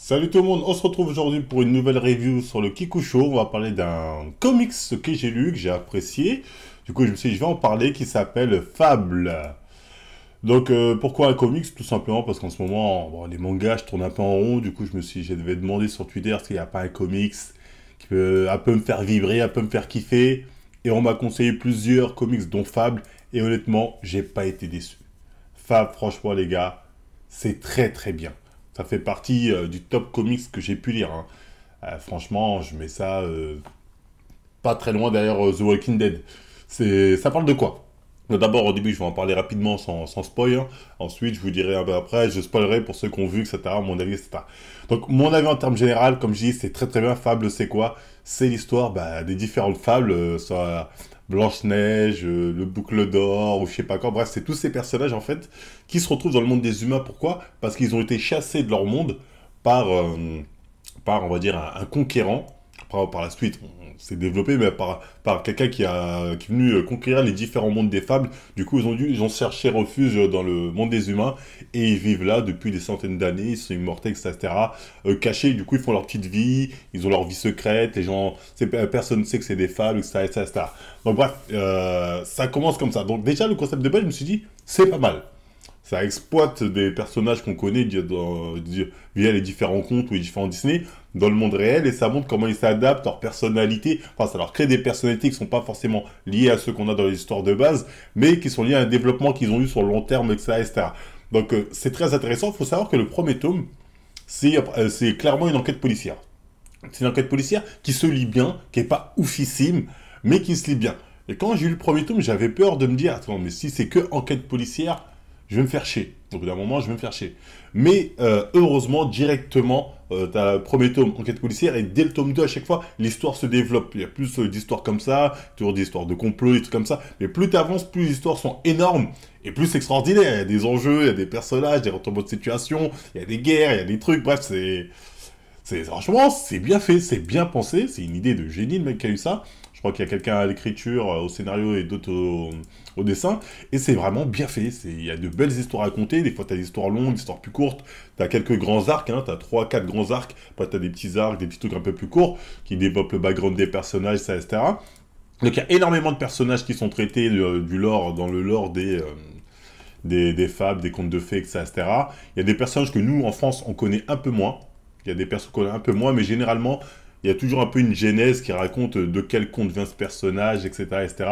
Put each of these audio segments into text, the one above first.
Salut tout le monde, on se retrouve aujourd'hui pour une nouvelle review sur le Kikusho. On va parler d'un comics que j'ai lu, que j'ai apprécié. Du coup, je me suis dit, je vais en parler, qui s'appelle Fable. Donc, pourquoi un comics? Tout simplement parce qu'en ce moment, bon, les mangas, je tourne un peu en rond. Du coup, je me suis dit, je devais demander sur Twitter s'il n'y a pas un comics qui peut un peu me faire vibrer, un peu me faire kiffer. Et on m'a conseillé plusieurs comics, dont Fable. Et honnêtement, j'ai pas été déçu. Fable, franchement, les gars, c'est très très bien. Ça fait partie du top comics que j'ai pu lire, hein. Franchement, je mets ça pas très loin derrière The Walking Dead. Ça parle de quoi? D'abord, au début, je vais en parler rapidement sans spoil, hein. Ensuite, je vous dirai un peu après, je spoilerai pour ceux qui ont vu, etc., mon avis, etc. Donc, mon avis en termes général, comme je dis, c'est très très bien. Fable, c'est quoi? C'est l'histoire des différentes fables, soit Blanche-Neige, le Boucle d'Or, ou je sais pas quoi. Bref, c'est tous ces personnages, en fait, qui se retrouvent dans le monde des humains. Pourquoi? Parce qu'ils ont été chassés de leur monde par, on va dire, un conquérant. Après, par la suite, on s'est développé, mais par quelqu'un qui est venu conquérir les différents mondes des fables. Du coup, ils ont cherché refuge dans le monde des humains, et ils vivent là depuis des centaines d'années, ils sont immortels, etc. Cachés, du coup, ils font leur petite vie, ils ont leur vie secrète, les gens, personne ne sait que c'est des fables, etc., etc. Donc bref, ça commence comme ça. Donc déjà, le concept de base, je me suis dit, c'est pas mal. Ça exploite des personnages qu'on connaît via les différents contes ou les différents Disney dans le monde réel, et ça montre comment ils s'adaptent, leur personnalité. Enfin, ça leur crée des personnalités qui sont pas forcément liées à ceux qu'on a dans les histoires de base, mais qui sont liées à un développement qu'ils ont eu sur le long terme, etc., etc. Donc c'est très intéressant. Il faut savoir que le premier tome, c'est clairement une enquête policière. C'est une enquête policière qui se lit bien, qui est pas oufissime, mais qui se lit bien. Et quand j'ai eu le premier tome, j'avais peur de me dire, attends, mais si c'est que enquête policière, je vais me faire chier. Donc d'un moment, je vais me faire chier. Mais heureusement, directement, t'as le premier tome, enquête policière, et dès le tome 2, à chaque fois, l'histoire se développe. Il y a plus d'histoires comme ça, toujours des histoires de complot, des trucs comme ça. Mais plus t'avances, plus les histoires sont énormes, et plus c'est extraordinaire. Il y a des enjeux, il y a des personnages, des retournements de situation, il y a des guerres, il y a des trucs, bref, franchement, c'est bien fait, c'est bien pensé, c'est une idée de génie le mec qui a eu ça. Je crois qu'il y a quelqu'un à l'écriture, au scénario et d'autres au dessin. Et c'est vraiment bien fait. Il y a de belles histoires à raconter. Des fois, tu as des histoires longues, des histoires plus courtes. Tu as quelques grands arcs, hein, tu as 3-4 grands arcs. Après, tu as des petits arcs, des petits trucs un peu plus courts qui développent le background des personnages, ça, etc. Donc, il y a énormément de personnages qui sont traités du lore, dans le lore des fables, des contes de fées, etc. Il y a des personnages que nous, en France, on connaît un peu moins. Il y a des personnes qu'on connaît un peu moins, mais généralement, il y a toujours un peu une genèse qui raconte de quel conte vient ce personnage, etc., etc.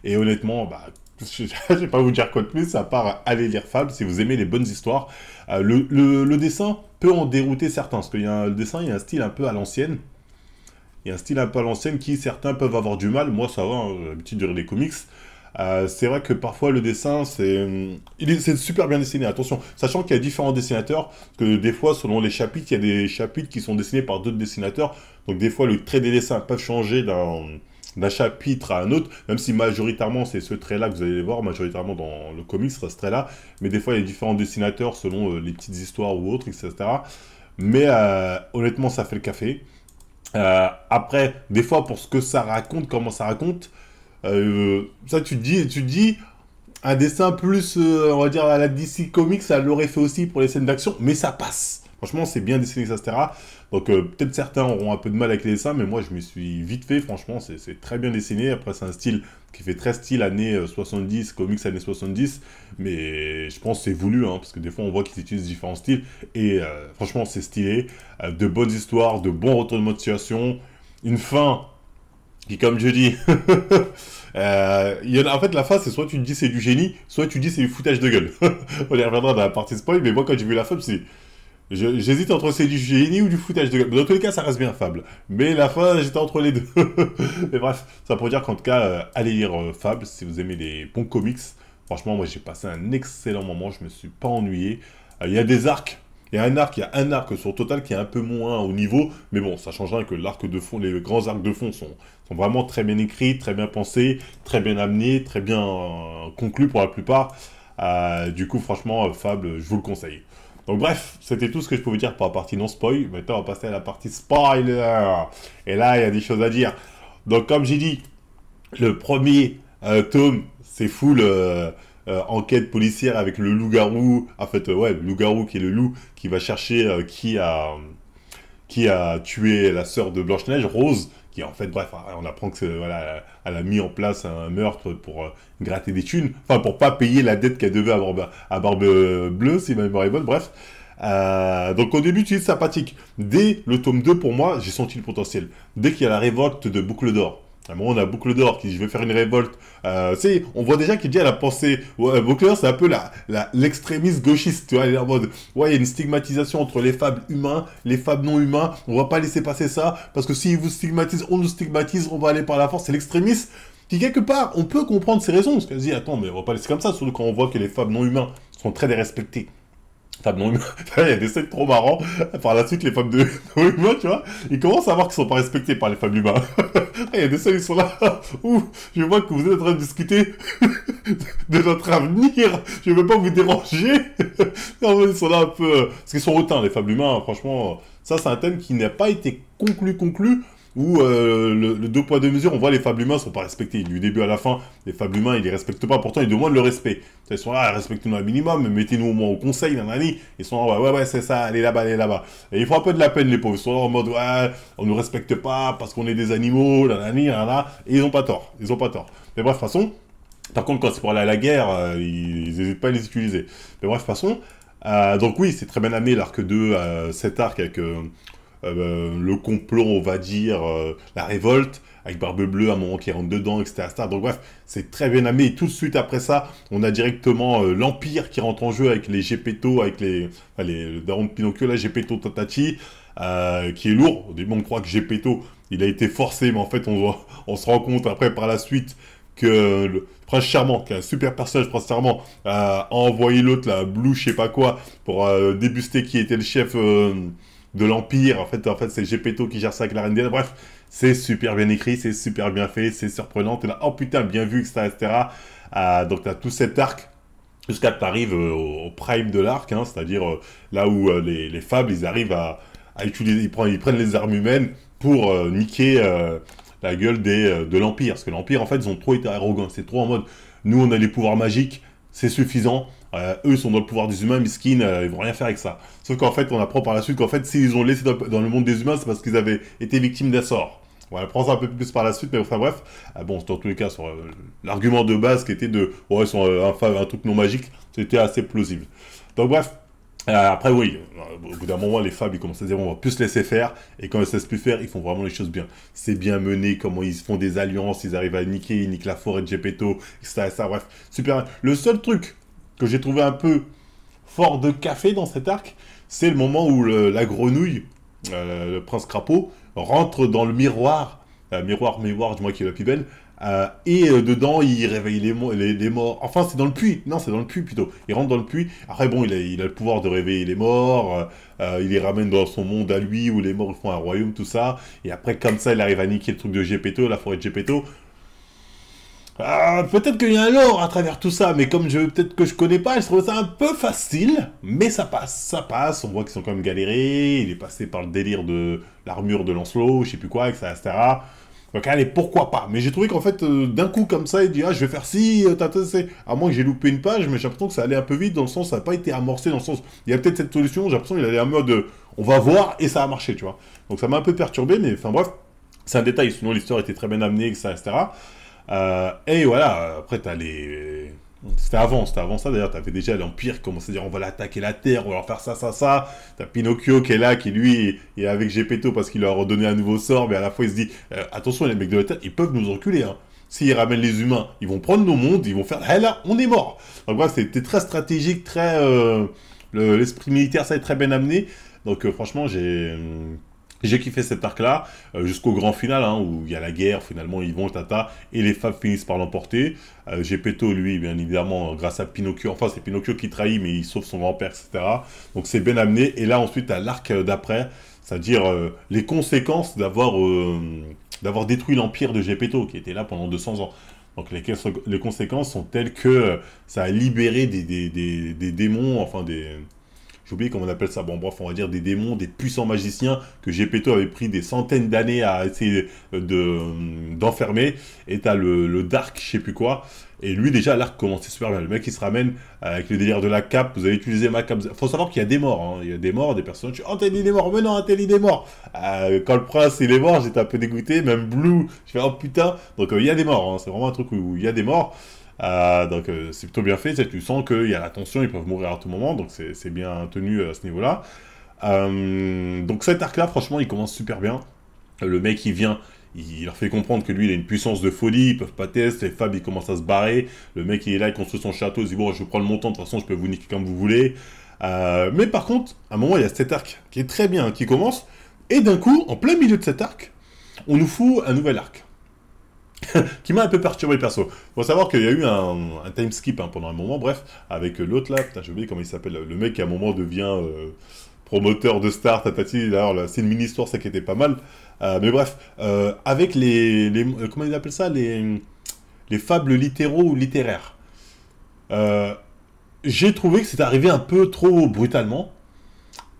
Et honnêtement, bah, je ne vais pas vous dire quoi de plus, à part aller lire Fable, si vous aimez les bonnes histoires. Le dessin peut en dérouter certains, parce qu'il y a le dessin, il y a un style un peu à l'ancienne. Il y a un style un peu à l'ancienne qui, certains peuvent avoir du mal. Moi, ça va, hein, j'ai l'habitude de lire des comics. C'est vrai que parfois le dessin, c'est super bien dessiné. Attention, sachant qu'il y a différents dessinateurs, parce que des fois, selon les chapitres, il y a des chapitres qui sont dessinés par d'autres dessinateurs. Donc des fois, le trait des dessins peuvent changer d'un chapitre à un autre, même si majoritairement c'est ce trait-là que vous allez voir, majoritairement dans le comics, ce trait-là. Mais des fois, il y a différents dessinateurs selon les petites histoires ou autres, etc. Mais honnêtement, ça fait le café. Après, des fois, pour ce que ça raconte, comment ça raconte, ça tu te dis, un dessin plus, on va dire, à la DC Comics, ça l'aurait fait aussi pour les scènes d'action, mais ça passe. Franchement, c'est bien dessiné, etc. Donc, peut-être certains auront un peu de mal avec les dessins, mais moi, je me suis vite fait. Franchement, c'est très bien dessiné. Après, c'est un style qui fait très style années 70, comics années 70. Mais je pense que c'est voulu, hein, parce que des fois, on voit qu'ils utilisent différents styles. Et franchement, c'est stylé. De bonnes histoires, de bons retournements de situation. Une fin qui, comme je dis, en fait, la fin, c'est soit tu te dis c'est du génie, soit tu dis c'est du foutage de gueule. On y reviendra dans la partie spoil, mais moi, quand j'ai vu la fin, j'hésite entre c'est du génie ou du foutage de gueule. Mais dans tous les cas, ça reste bien Fable. Mais la fin, j'étais entre les deux. Mais bref, ça pour dire qu'en tout cas, allez lire Fable si vous aimez les bons comics. Franchement, moi, j'ai passé un excellent moment. Je me suis pas ennuyé. Il y a des arcs. Il y a un arc sur Total qui est un peu moins au niveau, mais bon, ça change rien que l'arc de fond, les grands arcs de fond sont vraiment très bien écrits, très bien pensés, très bien amenés, très bien conclus pour la plupart. Du coup, franchement, Fable, je vous le conseille. Donc bref, c'était tout ce que je pouvais dire pour la partie non spoil. Maintenant, on va passer à la partie spoiler. Et là, il y a des choses à dire. Donc comme j'ai dit, le premier tome, c'est full enquête policière avec le loup-garou. En fait, ouais, le loup-garou qui est le loup qui va chercher qui a qui a tué la sœur de Blanche-Neige, Rose, qui en fait, bref, on apprend que voilà, elle a mis en place un meurtre pour gratter des thunes, enfin pour pas payer la dette qu'elle devait à Barbe Bleue, si ma mémoire est bonne, bref. Donc au début, tu es sympathique. Dès le tome 2, pour moi, j'ai senti le potentiel. Dès qu'il y a la révolte de Boucle d'Or. À un moment, on a Boucle d'Or qui dit, je vais faire une révolte. On voit déjà qu'il dit, elle a pensé, ouais, Boucle d'Or, c'est un peu l'extrémiste gauchiste, tu vois, elle est en mode, ouais, il y a une stigmatisation entre les fables humains, les fables non humains, on va pas laisser passer ça, parce que s'ils vous stigmatisent, on nous stigmatise, on va aller par la force, c'est l'extrémiste, qui quelque part, on peut comprendre ses raisons, parce qu'elle se dit, attends, mais on va pas laisser comme ça, surtout quand on voit que les fables non humains sont très dérespectées. Femmes non humains. Il y a des scènes trop marrants. Par la suite, les femmes de non humains, tu vois, ils commencent à voir qu'ils sont pas respectés par les femmes humains. Il y a des scènes, ils sont là. Ouh, je vois que vous êtes en train de discuter de notre avenir. Je ne veux pas vous déranger. Non, ils sont là un peu. Parce qu'ils sont hautains, les femmes humains. Franchement, ça, c'est un thème qui n'a pas été conclu. Où le deux poids deux mesures, on voit les fables humains sont pas respectés. Du début à la fin, les fables humains, ils les respectent pas. Pourtant, ils demandent le respect. Ils sont là, respectez-nous un minimum, mettez-nous au moins au conseil, nanani. Ils sont là, ouais, c'est ça, allez là-bas, allez là-bas. Et ils font un peu de la peine, les pauvres. Ils sont là en mode, ouais, on nous respecte pas parce qu'on est des animaux, nanani, nanana. Et ils ont pas tort. Ils ont pas tort. Mais bref, de toute façon, par contre, quand c'est pour aller à la guerre, ils n'hésitent pas à les utiliser. Mais bref, de toute façon, donc oui, c'est très bien amené l'arc 2, cet arc avec le complot, on va dire, la révolte, avec Barbe Bleue, à un moment qui rentre dedans, etc. Donc bref, c'est très bien amené. Et tout de suite après ça, on a directement l'Empire qui rentre en jeu avec les Gepetto, avec le daron de Pinocchio, là, Gepetto Tatachi, qui est lourd. Au début, on croit que Gepetto, il a été forcé, mais en fait, on se rend compte après, par la suite, que le Prince Charmant, qui est un super personnage, Prince Charmant, a envoyé l'autre, la Blue, je sais pas quoi, pour débuster qui était le chef de l'Empire. En fait c'est Gepetto qui gère ça avec la Reine des Neiges. Bref, c'est super bien écrit, c'est super bien fait, c'est surprenant. T'es là, oh putain, bien vu, etc. Donc t'as tout cet arc jusqu'à que t'arrives au prime de l'arc, hein, c'est-à-dire là où les fables, ils arrivent à utiliser, ils prennent les armes humaines pour niquer la gueule de l'Empire. Parce que l'Empire, en fait, ils ont trop été arrogants. C'est trop en mode, nous, on a les pouvoirs magiques, c'est suffisant. Eux sont dans le pouvoir des humains, miskin, ils vont rien faire avec ça. Sauf qu'en fait, on apprend par la suite qu'en fait, s'ils ont laissé dans le monde des humains, c'est parce qu'ils avaient été victimes d'un sort. On va apprendre ça un peu plus par la suite, mais enfin bref. Bon, dans tous les cas, sur l'argument de base qui était de, ouais, ils sont un truc non magique, c'était assez plausible. Donc bref, après oui, au bout d'un moment, les fables, ils commencent à dire, on va plus se laisser faire, et quand ils se laissent plus faire, ils font vraiment les choses bien. C'est bien mené, comment ils font des alliances, ils arrivent à niquer, ils niquent la forêt de Gepetto, etc. Bref, super. Le seul truc que j'ai trouvé un peu fort de café dans cet arc, c'est le moment où la grenouille, le prince crapaud, rentre dans le miroir, miroir, du moins qui est la plus belle, et dedans il réveille les morts. Enfin, c'est dans le puits. Non, c'est dans le puits plutôt. Il rentre dans le puits. Après, bon, il a le pouvoir de réveiller les morts. Il les ramène dans son monde à lui où les morts font un royaume, tout ça. Et après, comme ça, il arrive à niquer le truc de Gepetto, la forêt de Gepetto. Peut-être qu'il y a un lore à travers tout ça, mais comme peut-être que je connais pas, je trouve ça un peu facile, mais ça passe, on voit qu'ils sont quand même galérés, il est passé par le délire de l'armure de Lancelot, je sais plus quoi, etc. Donc allez, pourquoi pas. Mais j'ai trouvé qu'en fait, d'un coup comme ça, il dit, ah, je vais faire ci, à moins que j'ai loupé une page, mais j'ai l'impression que ça allait un peu vite, dans le sens, ça n'a pas été amorcé, dans le sens, il y a peut-être cette solution, j'ai l'impression qu'il allait en mode, on va voir, et ça a marché, tu vois. Donc ça m'a un peu perturbé, mais enfin bref, c'est un détail, sinon l'histoire était très bien amenée, etc. Et voilà, après t'as les... C'était avant ça d'ailleurs, t'avais déjà l'Empire qui commençait à dire on va l'attaquer la Terre, on va leur faire ça. T'as Pinocchio qui est là, qui lui est avec Gepetto parce qu'il leur a redonné un nouveau sort, mais à la fois il se dit attention les mecs de la Terre, ils peuvent nous enculer, hein. S'ils ramènent les humains, ils vont prendre nos mondes, ils vont faire ah là, on est mort. Donc voilà, c'était très stratégique, très... l'esprit militaire, ça est très bien amené. Donc franchement, j'ai kiffé cet arc-là, jusqu'au grand final, hein, où il y a la guerre, finalement, ils vont, tata, et les fables finissent par l'emporter. Gepetto, lui, bien évidemment, grâce à Pinocchio, enfin, c'est Pinocchio qui trahit, mais il sauve son grand-père, etc. Donc, c'est bien amené. Et là, ensuite, à l'arc d'après, c'est-à-dire les conséquences d'avoir détruit l'empire de Gepetto, qui était là pendant 200 ans. Donc, les conséquences sont telles que ça a libéré des démons, enfin, j'ai oublié comment on appelle ça, bon bref, on va dire des démons, des puissants magiciens que Gepetto avait pris des centaines d'années à essayer d'enfermer, et t'as le Dark, je sais plus quoi, et lui déjà l'arc commençait super bien, le mec il se ramène avec le délire de la cape, vous avez utilisé ma cape, faut savoir qu'il y a des morts, hein. Il y a des morts, des personnages, oh Telly il est mort, mais non, Telly il est mort, quand le prince il est mort, j'étais un peu dégoûté, même Blue, je fais oh putain, donc il y a des morts, hein. C'est vraiment un truc où il y a des morts. Donc c'est plutôt bien fait, tu sens qu'il y a la tension, ils peuvent mourir à tout moment, donc c'est bien tenu à ce niveau-là. Donc cet arc-là, franchement, il commence super bien. Le mec, il vient, il leur fait comprendre que lui, il a une puissance de folie, ils peuvent pas tester, les Fab, ils commencent à se barrer. Le mec, il est là, il construit son château, il dit bon, je prends le montant, de toute façon, je peux vous niquer comme vous voulez. Mais par contre, à un moment, il y a cet arc qui est très bien, qui commence, et d'un coup, en plein milieu de cet arc, on nous fout un nouvel arc. Qui m'a un peu perturbé perso. Faut savoir qu'il y a eu un time skip hein, pendant un moment, bref, avec l'autre là, putain j'ai oublié comment il s'appelle, le mec qui à un moment devient promoteur de Star, tatati, d'ailleurs c'est une mini-histoire, ça qui était pas mal. Mais bref, avec comment ils appellent ça, les fables littéraux ou littéraires. J'ai trouvé que c'était arrivé un peu trop brutalement,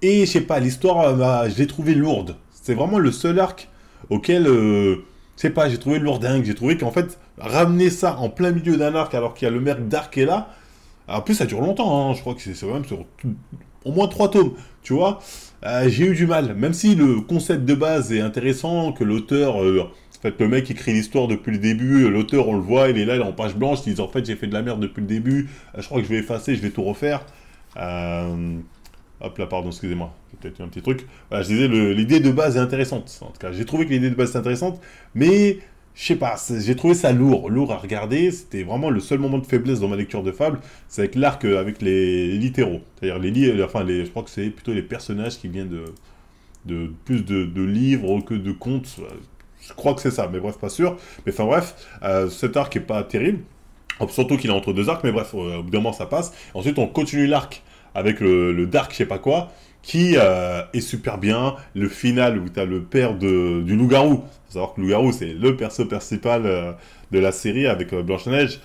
et je sais pas, l'histoire, je l'ai trouvé lourde. C'est vraiment le seul arc auquel... je sais pas, j'ai trouvé lourdingue, j'ai trouvé qu'en fait, ramener ça en plein milieu d'un arc alors qu'il y a le mec d'arc est là, en plus ça dure longtemps, hein, je crois que c'est quand même sur au moins 3 tomes, tu vois, j'ai eu du mal, même si le concept de base est intéressant, que l'auteur, en fait le mec écrit l'histoire depuis le début, l'auteur on le voit, il est là, il est en page blanche, il dit en fait j'ai fait de la merde depuis le début, je crois que je vais effacer, je vais tout refaire, hop là, pardon, excusez-moi, j'ai peut-être eu un petit truc. Voilà, je disais, l'idée de base est intéressante. En tout cas, j'ai trouvé que l'idée de base est intéressante, mais je sais pas, j'ai trouvé ça lourd à regarder. C'était vraiment le seul moment de faiblesse dans ma lecture de Fable, c'est avec l'arc avec les littéraux. C'est-à-dire je crois que c'est plutôt les personnages qui viennent de plus de livres que de contes. Je crois que c'est ça, mais bref, pas sûr. Mais enfin bref, cet arc est pas terrible. Surtout qu'il est entre deux arcs, mais bref, au bout d'un moment ça passe. Ensuite, on continue l'arc avec le Dark, je sais pas quoi, qui est super bien. Le final où t'as le père du loup-garou. Faut savoir que le loup-garou, c'est le perso principal de la série avec Blanche-Neige,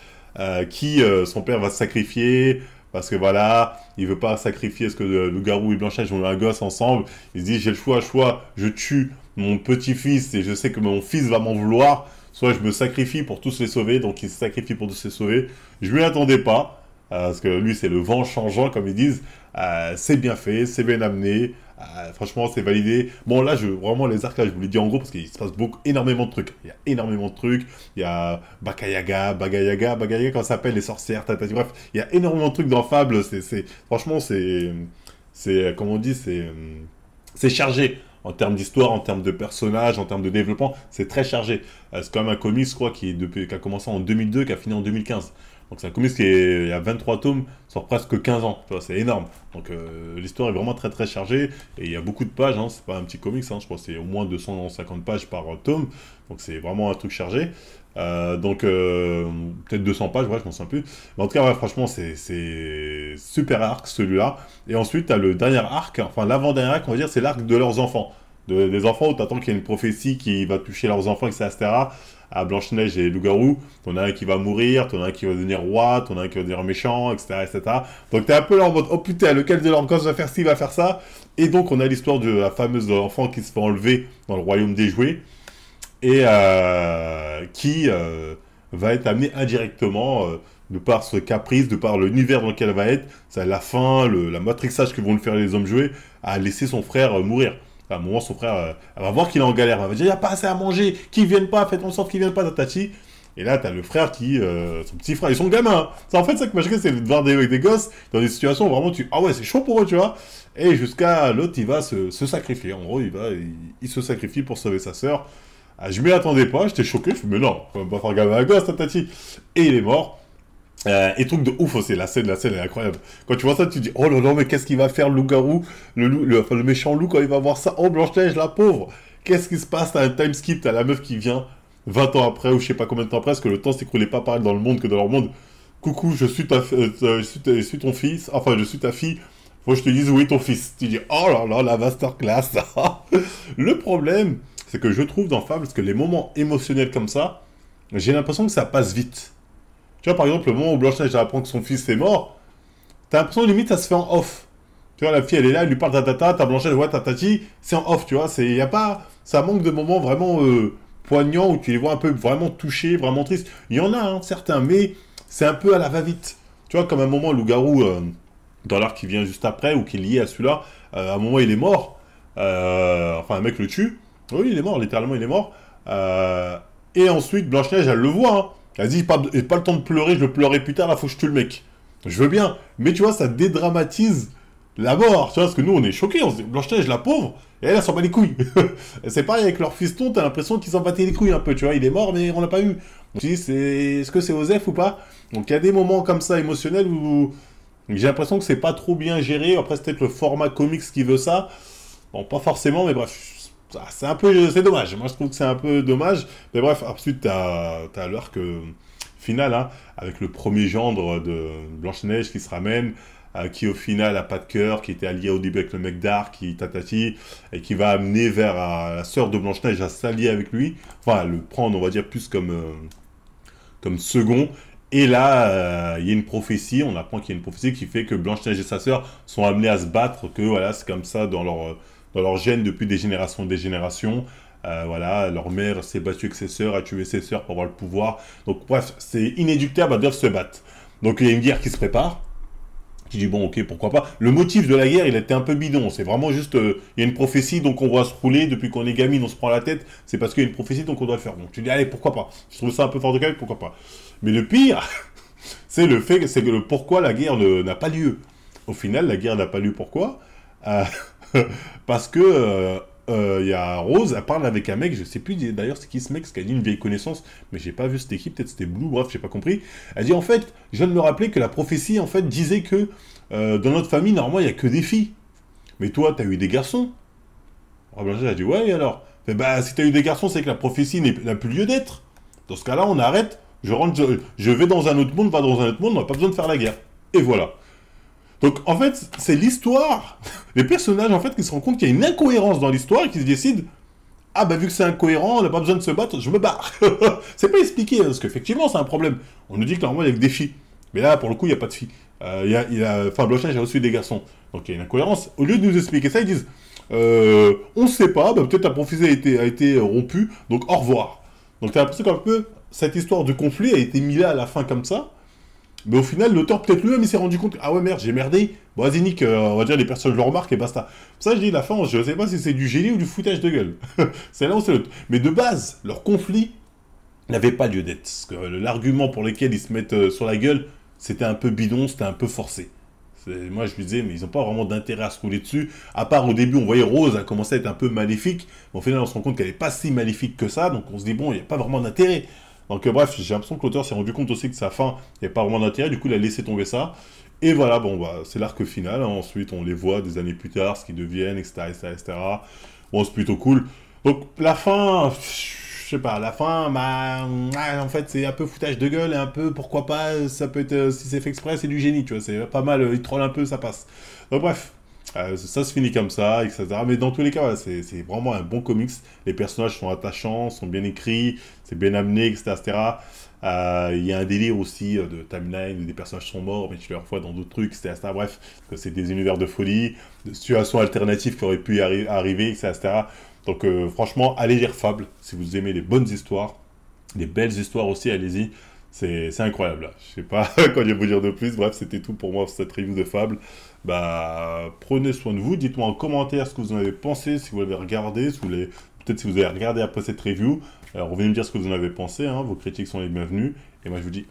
qui, son père va se sacrifier, parce que voilà, il veut pas sacrifier, parce que le loup-garou et Blanche-Neige ont eu un gosse ensemble. Il se dit, j'ai le choix, je tue mon petit-fils, et je sais que mon fils va m'en vouloir, soit je me sacrifie pour tous les sauver, donc il se sacrifie pour tous les sauver. Je m'y attendais pas. Parce que lui, c'est le vent changeant, comme ils disent. C'est bien fait, c'est bien amené. Franchement, c'est validé. Bon, là, vraiment, les arcs, là, je vous l'ai dit en gros, parce qu'il se passe énormément de trucs. Il y a énormément de trucs. Il y a Bagayaga, comment ça s'appelle, les sorcières, tatati. Bref, il y a énormément de trucs dans Fable. Franchement, comme on dit, c'est chargé. En termes d'histoire, en termes de personnages, en termes de développement, c'est très chargé. C'est quand même un comics, je crois, qui a commencé en 2002, qui a fini en 2015. Donc c'est un comics il y a 23 tomes sur presque 15 ans, c'est énorme. Donc l'histoire est vraiment très très chargée, et il y a beaucoup de pages, hein, c'est pas un petit comics, hein, je crois que c'est au moins 250 pages par tome, donc c'est vraiment un truc chargé. Peut-être 200 pages, ouais, je m'en souviens plus. Mais en tout cas, ouais, franchement, c'est super arc celui-là. Et ensuite, t'as le dernier arc, enfin l'avant-dernier arc, on va dire, c'est l'arc de leurs enfants. Des enfants où t'attends qu'il y ait une prophétie qui va toucher leurs enfants, etc. À Blanche-Neige et Loup-Garou, t'en as un qui va mourir, t'en as un qui va devenir roi, t'en as un qui va devenir méchant, etc., etc. Donc t'es un peu là en mode, oh putain, lequel de leurs gosses va faire ci, va faire ça. Et donc on a l'histoire de la fameuse enfant qui se fait enlever dans le royaume des jouets, et qui va être amenée indirectement, de par ce caprice, de par l'univers dans lequel elle va être, c'est la fin, la matrixage que vont lui faire les hommes jouets, à laisser son frère mourir. À un moment, son frère, elle va voir qu'il est en galère, elle va dire, il n'y a pas assez à manger, qu'ils viennent pas, faites en sorte qu'ils viennent pas, tatati. Et là, t'as le frère qui, son petit frère, ils sont gamins. C'est en fait ça que moi je c'est de voir des gosses dans des situations où vraiment ah ouais, c'est chaud pour eux, tu vois. Et jusqu'à l'autre, il va se sacrifier. En gros, il se sacrifie pour sauver sa sœur. Je m'y attendais pas, j'étais choqué, je me dis, mais non, on va pas faire gamin à gosse, tatati. Et il est mort. Et truc de ouf aussi, la scène est incroyable. Quand tu vois ça, tu te dis, oh là là, mais qu'est-ce qu'il va faire le loup-garou, le méchant loup quand il va voir ça, oh Blanche-Neige, la pauvre, qu'est-ce qui se passe, t'as un time skip, t'as la meuf qui vient 20 ans après, ou je sais pas combien de temps après, parce que le temps s'écoulait pas pareil dans le monde que dans leur monde. Coucou, je suis ton fils, enfin je suis ta fille, faut que je te dise où est ton fils. Tu dis, oh là là, la masterclass. Le problème, c'est que je trouve dans Fable, parce que les moments émotionnels comme ça, j'ai l'impression que ça passe vite. Tu vois, par exemple, le moment où Blanche-Neige apprend que son fils est mort, t'as l'impression limite ça se fait en off. Tu vois, la fille, elle est là, elle lui parle tatata, ta Blanchette, ouais, tatati, c'est en off, tu vois. C'est, y a pas, ça manque de moments vraiment poignants où tu les vois un peu vraiment touchés, vraiment tristes. Il y en a, hein, certains, mais c'est un peu à la va-vite. Tu vois, comme un moment, loup-garou, dans l'arc qui vient juste après, ou qui est lié à celui-là, à un moment, il est mort. Enfin, un mec le tue. Oui, il est mort, littéralement, il est mort. Et ensuite, Blanche-Neige, elle le voit, hein. Elle dit, pas le temps de pleurer, je le pleurerai plus tard, là, faut que je tue le mec. Je veux bien, mais tu vois, ça dédramatise la mort, tu vois, parce que nous, on est choqués, on se dit, Blanche-Neige, la pauvre, et elle s'en bat les couilles. C'est pareil avec leur fiston, t'as l'impression qu'ils s'en battaient les couilles un peu, tu vois, il est mort, mais on l'a pas eu. Donc, tu dis, est-ce que c'est Osef ou pas? Donc, il y a des moments comme ça, émotionnels, où j'ai l'impression que c'est pas trop bien géré. Après, c'est peut-être le format comics qui veut ça. Bon, pas forcément, mais bref, c'est un peu, c'est dommage. Moi, je trouve que c'est un peu dommage. Mais bref, ensuite, t'as l'arc final, hein, avec le premier gendre de Blanche-Neige qui se ramène, qui au final a pas de cœur, qui était allié au début avec le mec d'Arc, qui tatati, et qui va amener vers la sœur de Blanche-Neige à s'allier avec lui. Enfin, le prendre, on va dire, plus comme second. Et là, il y a une prophétie, on apprend qu'il y a une prophétie qui fait que Blanche-Neige et sa sœur sont amenés à se battre, que voilà, c'est comme ça dans leur gène depuis des générations et des générations. Voilà, leur mère s'est battue avec ses sœurs, a tué ses sœurs pour avoir le pouvoir. Donc bref, c'est inéductable, elles doivent se battre. Donc il y a une guerre qui se prépare. Qui dit bon ok pourquoi pas. Le motif de la guerre il était un peu bidon, c'est vraiment juste il y a une prophétie donc on va se rouler, depuis qu'on est gamine on se prend la tête, c'est parce qu'il y a une prophétie donc on doit le faire. Donc tu dis allez pourquoi pas. Je trouve ça un peu fort de calme, pourquoi pas. Mais le pire, c'est le fait, c'est que le pourquoi la guerre n'a pas lieu. Au final, la guerre n'a pas lieu, pourquoi Euh, Parce que il y a Rose, elle parle avec un mec, je sais plus d'ailleurs c'est qui ce mec, ce qu'elle dit une vieille connaissance, mais j'ai pas vu cette équipe, peut-être c'était Blue, bref, j'ai pas compris. Elle dit en fait, je viens de me rappeler que la prophétie en fait disait que dans notre famille, normalement, il y a que des filles. Mais toi, t'as eu des garçons. Elle a dit ouais, et alors fait, bah, si t'as eu des garçons, c'est que la prophétie n'a plus lieu d'être. Dans ce cas-là, on arrête, je vais dans un autre monde, va dans un autre monde, on n'a pas besoin de faire la guerre. Et voilà. Donc en fait, c'est l'histoire, les personnages en fait qui se rendent compte qu'il y a une incohérence dans l'histoire et qui se décident ah bah vu que c'est incohérent, on n'a pas besoin de se battre, je me barre. C'est pas expliqué, hein, parce qu'effectivement c'est un problème. On nous dit que normalement il y a que des filles. Mais là pour le coup il n'y a pas de filles. Enfin Blanche-Neige a reçu des garçons. Donc il y a une incohérence. Au lieu de nous expliquer ça, ils disent on ne sait pas, bah, peut-être la prophétie a été rompue, donc au revoir. Donc t'as l'impression qu'un peu cette histoire de conflit a été mise là à la fin comme ça. Mais au final, l'auteur, peut-être lui-même, il s'est rendu compte, ah ouais, merde, j'ai merdé. Bon, vas-y, nique, on va dire, les personnages le remarquent et basta. Pour ça, je dis, la fin, je sais pas si c'est du génie ou du foutage de gueule. C'est l'un ou c'est l'autre. Mais de base, leur conflit n'avait pas lieu d'être. Parce que l'argument pour lequel ils se mettent sur la gueule, c'était un peu bidon, c'était un peu forcé. Moi, je me disais, mais ils n'ont pas vraiment d'intérêt à se rouler dessus. À part au début, on voyait Rose, elle commençait à être un peu maléfique. Mais au final, on se rend compte qu'elle n'est pas si maléfique que ça. Donc on se dit, bon, il n'y a pas vraiment d'intérêt. Donc bref, j'ai l'impression que l'auteur s'est rendu compte aussi que sa fin, il n'y a pas vraiment d'intérêt. Du coup, il a laissé tomber ça. Et voilà, bon, bah, c'est l'arc final. Hein. Ensuite, on les voit des années plus tard, ce qu'ils deviennent, etc., etc., etc. Bon, c'est plutôt cool. Donc la fin, je sais pas, la fin, bah, en fait, c'est un peu foutage de gueule et un peu, pourquoi pas, ça peut être, si c'est fait exprès, c'est du génie, tu vois, c'est pas mal, il troll un peu, ça passe. Donc bref, ça se finit comme ça, etc. Mais dans tous les cas, voilà, c'est vraiment un bon comics. Les personnages sont attachants, sont bien écrits, c'est bien amené, etc. etc. Il y a un délire aussi de timeline où des personnages sont morts, mais tu les revois dans d'autres trucs, etc. etc. Bref, parce que c'est des univers de folie, de situations alternatives qui auraient pu arriver, etc. etc. Donc franchement, allez lire Fable si vous aimez les bonnes histoires, les belles histoires aussi, allez-y. C'est incroyable. Là. Je sais pas quoi vous dire de plus. Bref, c'était tout pour moi pour cette review de Fable. Bah, prenez soin de vous. Dites-moi en commentaire ce que vous en avez pensé, si vous l'avez regardé, si vous voulez... peut-être si vous avez regardé après cette review. Alors, revenez me dire ce que vous en avez pensé. Hein. Vos critiques sont les bienvenues. Et moi, je vous dis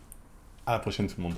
à la prochaine, tout le monde.